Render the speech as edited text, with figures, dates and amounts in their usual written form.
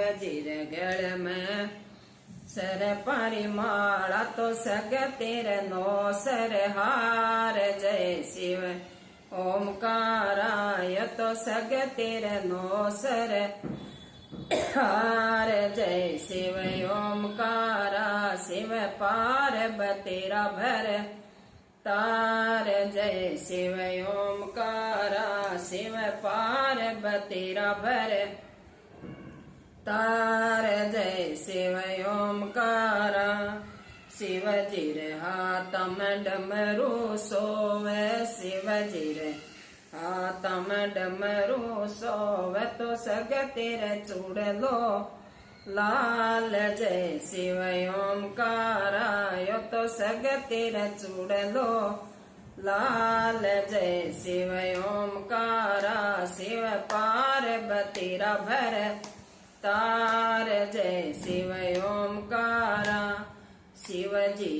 शिवजी रे गल में सर परिमाला तो सगतिर नो सर हार जय शिव ओमकाराय तो सगतिर नो सर हार जय शिव ओमकारा शिव पार्वती भर तार जय शिव ओमकारा शिव पार्वती भर तार जय शिव ओमकारा शिवजी रे हाथम डमरू सोवे शिवजी रे हाथम डमरू सोवे तो सगतिर चूड़लो लाल जय शिव ओमकारा यो तो सगतिर चूड़लो लाल जय शिव ओमकारा शिव पार्वती भर तार जय शिव ओमकारा शिवजी